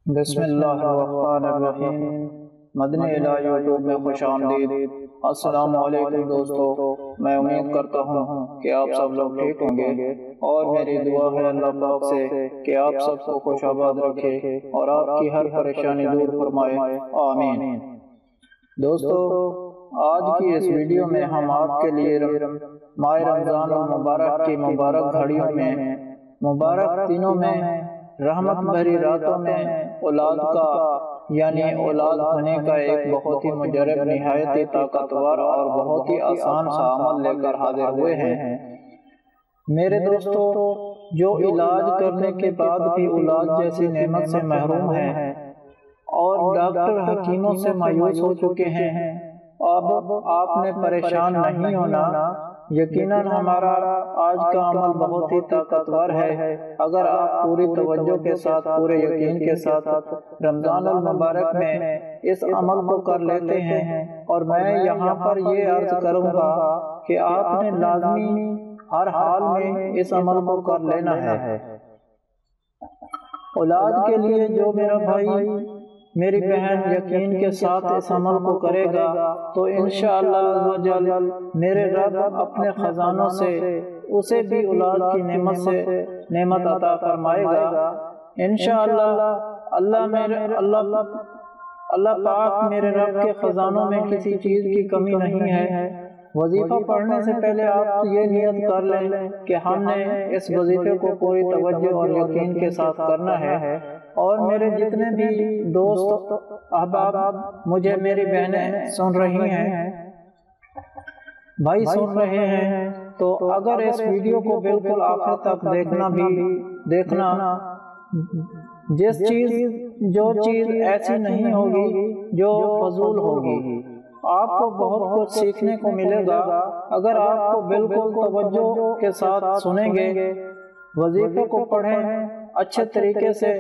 بسم اللہ الرحمن الرحیم۔ مدنی الہ یوٹیوب میں خوش آمدید۔ السلام علیکم دوستو، میں امید کرتا ہوں کہ آپ سب لوگ ٹھیک ہوں گے، اور میری دعا ہے اللہ پاک سے کہ آپ سب کو خوش آباد رکھے اور آپ کی ہر پریشانی دور فرمائے، آمین۔ دوستو، آج کی اس ویڈیو میں ہم آپ کے لیے ماہ رمضان المبارک کی مبارک گھڑیوں میں، مبارک دنوں میں، رحمت بھری راتوں میں اولاد کا یعنی اولاد ہونے کا ایک بہت ہی مجرب، نہایت ہی طاقتور اور بہت ہی آسان سا عمل لے کر حاضر ہوئے ہیں۔ میرے دوستو، جو علاج کرنے کے بعد بھی اولاد جیسی نعمت سے محروم ہیں اور ڈاکٹر حکیموں سے مایوس ہو چکے ہیں، اب آپ نے پریشان نہیں ہونا۔ یقیناً ہمارا آج کا عمل بہت ہی طاقتور ہے۔ اگر آپ پوری توجہ کے ساتھ، پورے یقین کے ساتھ رمضان المبارک میں اس عمل کو کر لیتے ہیں، اور میں یہاں پر یہ عرض کروں گا کہ آپ نے لازمی ہر حال میں اس عمل کو کر لینا ہے۔ اولاد کے لیے جو میرا بھائی، میری بہن یقین کے ساتھ اس عمل کو کرے گا تو انشاءاللہ عزوجل میرے رب اپنے خزانوں سے اسے بھی اولاد کی نعمت عطا فرمائے گا انشاءاللہ۔ اللہ پاک میرے رب کے خزانوں میں کسی چیز کی کمی نہیں ہے۔ وظیفہ پڑھنے سے پہلے آپ یہ نیت کر لیں کہ ہم نے اس وظیفے کو پوری توجہ اور یقین کے ساتھ کرنا ہے، اور میرے جتنے بھی دوست احباب مجھے، میری بہنیں سن رہی ہیں، بھائی سن رہے ہیں، تو اگر اس ویڈیو کو بالکل آخر تک دیکھنا، جو چیز ایسی نہیں ہوگی جو فضول ہوگی، آپ کو بہت کچھ سیکھنے کو ملے گا اگر آپ کو بالکل توجہ کے ساتھ سنیں گے، وظیفے کو پڑھیں، اچھے طریقے سے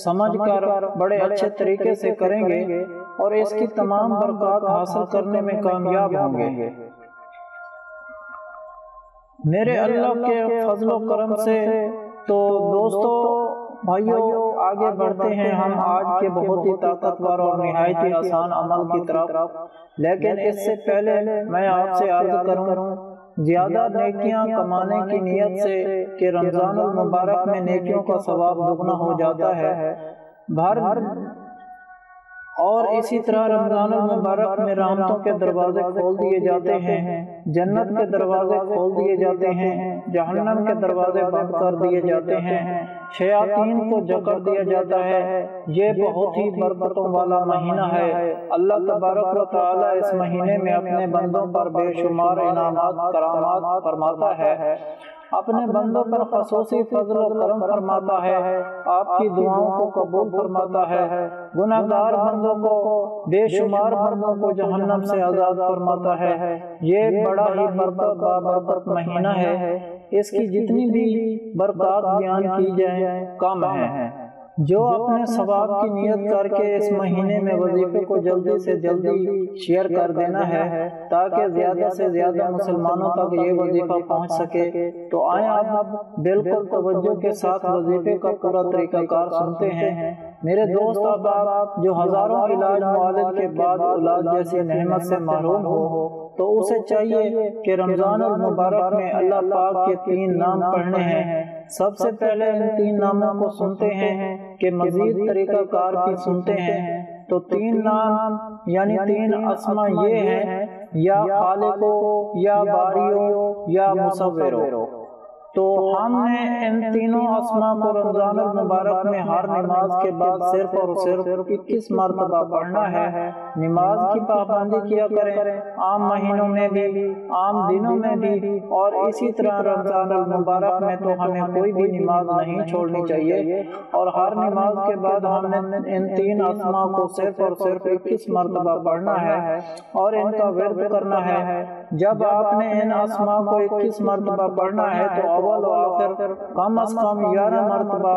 سمجھ کر بڑے اچھے طریقے سے کریں گے، اور اس کی تمام برکات حاصل کرنے میں کامیاب ہوں گے۔ میرے اللہ کے فضل و کرم سے تو دوستو، بھائیو، آگے بڑھتے ہیں ہم آج کے بہت ہی طاقتور اور نہایت ہی آسان عمل کی طرف، لیکن اس سے پہلے میں آپ سے عرض کروں، زیادہ نیکیاں کمانے کی نیت سے کہ رمضان المبارک میں نیکیوں کا ثواب دگنا ہو جاتا ہے، اور اسی طرح رمضان المبارک میں رحمتوں کے دروازے کھول دیے جاتے ہیں، جنت کے دروازے کھول دیے جاتے ہیں، جہنم کے دروازے بند کر دیے جاتے ہیں، شیاطین کو جکڑ دیا جاتا ہے۔ یہ بہت ہی برکتوں والا مہینہ ہے۔ اللہ تبارک و تعالی اس مہینے میں اپنے بندوں پر بے شمار انعامات، کرامات فرماتا ہے، اپنے بندوں پر خصوصی فضل و کرم فرماتا ہے، آپ کی دعاؤں کو قبول فرماتا ہے، گناہگار بندوں کو، بے شمار بندوں کو جہنم سے آزاد فرماتا ہے۔ یہ بڑا ہی برکت مہینہ ہے، اس کی جتنی بھی برکات بیان کی جائیں کم ہیں۔ جو اپنے ثواب کی نیت کر کے اس مہینے میں وظیفے کو جلدی سے جلدی شیئر کر دینا ہے تاکہ زیادہ سے زیادہ مسلمانوں تک یہ وظیفہ پہنچ سکے، تو آئیں اب بالکل توجہ کے ساتھ وظیفے کا پورا طریقہ کار سنتے ہیں۔ میرے دوست احباب، جو ہزاروں علاج معالج کے بعد اولاد جیسی نعمت سے محروم ہو، تو اسے چاہیے کہ رمضان المبارک میں اللہ پاک کے 3 نام پڑھنے ہیں۔ سب سے پہلے ان 3 ناموں کو سنتے ہیں کہ مزید طریقہ کار بھی سنتے ہیں، تو 3 نام یعنی 3 اسما یہ ہیں، یا خالقو، یا باریو، یا مصورو۔ تو ہم نے ان تینوں اسما کو رمضان المبارک میں ہر نماز کے بعد صرف اور صرف 21 مرتبہ پڑھنا ہے۔ نماز کی پابندی کیا کریں، عام مہینوں میں بھی، عام دنوں میں بھی، اور اسی طرح رمضان المبارک میں تو ہمیں کوئی بھی نماز نہیں چھوڑنی چاہیے، اور ہر نماز کے بعد ہم نے ان 3 اسما کو صرف اور صرف 21 مرتبہ پڑھنا ہے اور ان کا ورد کرنا ہے۔ جب آپ نے ان اسما کو 21 مرتبہ پڑھنا ہے تو اول و آخر کم از کم 11 مرتبہ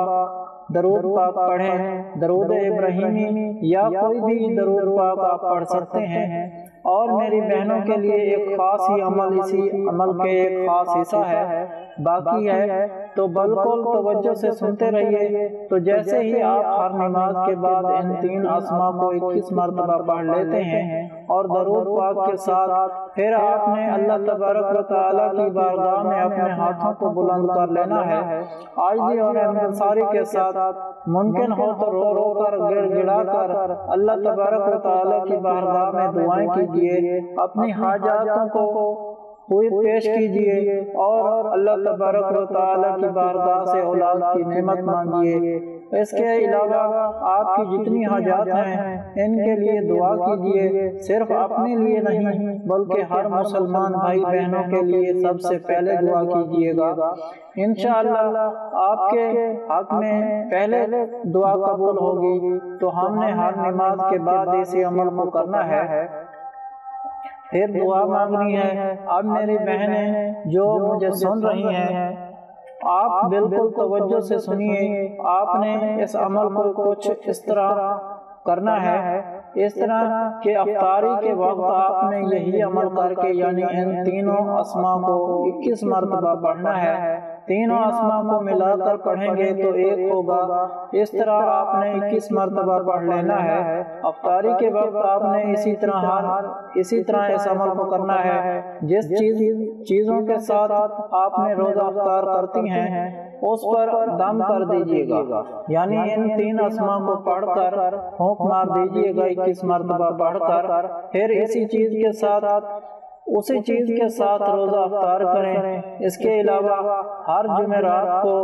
درود پاک پڑھیں، درود ابراہیمی یا کوئی بھی درود پاک آپ پڑھ سکتے ہیں۔ اور میری بہنوں کے لیے ایک خاص ہی عمل، اسی عمل کے ایک خاص حصہ ہے، باقی ہے تو بالکل توجہ سے سنتے رہیے۔ تو جیسے ہی آپ ہر نماز کے بعد ان 3 اسماء کو 21 مرتبہ پڑھ لیتے ہیں اور درود پاک کے ساتھ پھر آپ نے اللہ تبارک و تعالیٰ کی بارگاہ میں اپنے ہاتھوں کو بلند کر لینا ہے، عاجزی اور انکساری کے ساتھ، ممکن ہو تو رو رو کر گڑ گڑا کر اللہ تبارک و تعالیٰ کی بارگاہ میں دعائیں کیجیے، اپنی حاجاتوں کو پوری پیش کیجیے اور اللہ تبارک و تعالیٰ کی بارگاہ سے اولاد کی نعمت مانگیے۔ اس کے علاوہ آپ کی جتنی حاجات ہیں ان کے لیے دعا کیجیے، صرف اپنے لیے نہیں بلکہ ہر مسلمان بھائی بہنوں کے لیے سب سے پہلے دعا کیجیے گا۔ انشاءاللہ آپ کے حق میں پہلے دعا قبول ہوگی۔ تو ہم نے ہر نماز کے بعد اسی عمل کو کرنا ہے، پھر دعا مانگنی ہے۔ اب میری بہنیں جو مجھے سن رہی ہیں، آپ بالکل توجہ سے سنیے۔ آپ نے اس عمل کو کچھ اس طرح کرنا ہے، اس طرح کہ افطاری کے وقت آپ نے یہی عمل کر کے یعنی ان 3 اسماء کو 21 مرتبہ پڑھنا ہے۔ 3 اسماء کو ملا کر پڑھیں گے تو 1 ہوگا، اس طرح آپ نے 21 مرتبہ پڑھ لینا ہے۔ افطاری کے وقت آپ نے اسی طرح اس عمل کو کرنا ہے۔ جس چیزوں کے ساتھ آپ نے روزہ افطار کرتی ہیں اس پر دم کر دیجیے گا، یعنی ان 3 اسماء کو پڑھ کر پھونک مار دیجیے گا 21 مرتبہ پڑھ کر، پھر اسی چیز کے ساتھ روزہ افطار کریں۔ اس کے علاوہ ہر جمعرات کو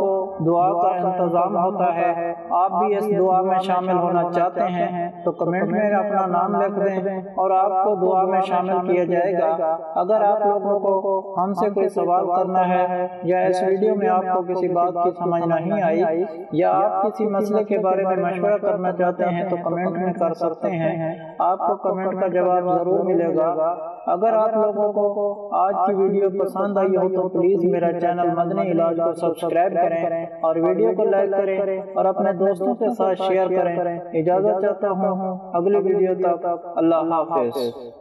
دعا کا انتظام ہوتا ہے، آپ بھی اس دعا میں شامل ہونا چاہتے ہیں تو کمنٹ میں اپنا نام لکھ دیں اور آپ کو دعا میں شامل کیا جائے گا۔ اگر آپ لوگوں کو ہم سے کوئی سوال کرنا ہے یا اس ویڈیو میں آپ کو کسی بات کی سمجھ نہیں آئی یا آپ کسی مسئلے کے بارے میں مشورہ کرنا چاہتے ہیں تو کمنٹ میں کر سکتے ہیں، آپ کو کمنٹ کا جواب ضرور ملے گا۔ اگر آپ لوگوں کو آج کی ویڈیو پسند آئی ہو تو پلیز میرا چینل مدنی علاج کو سبسکرائب کریں اور ویڈیو کو لائک کریں اور اپنے دوستوں کے ساتھ شیئر کریں۔ اجازت چاہتا ہوں، اگلی ویڈیو تک اللہ حافظ۔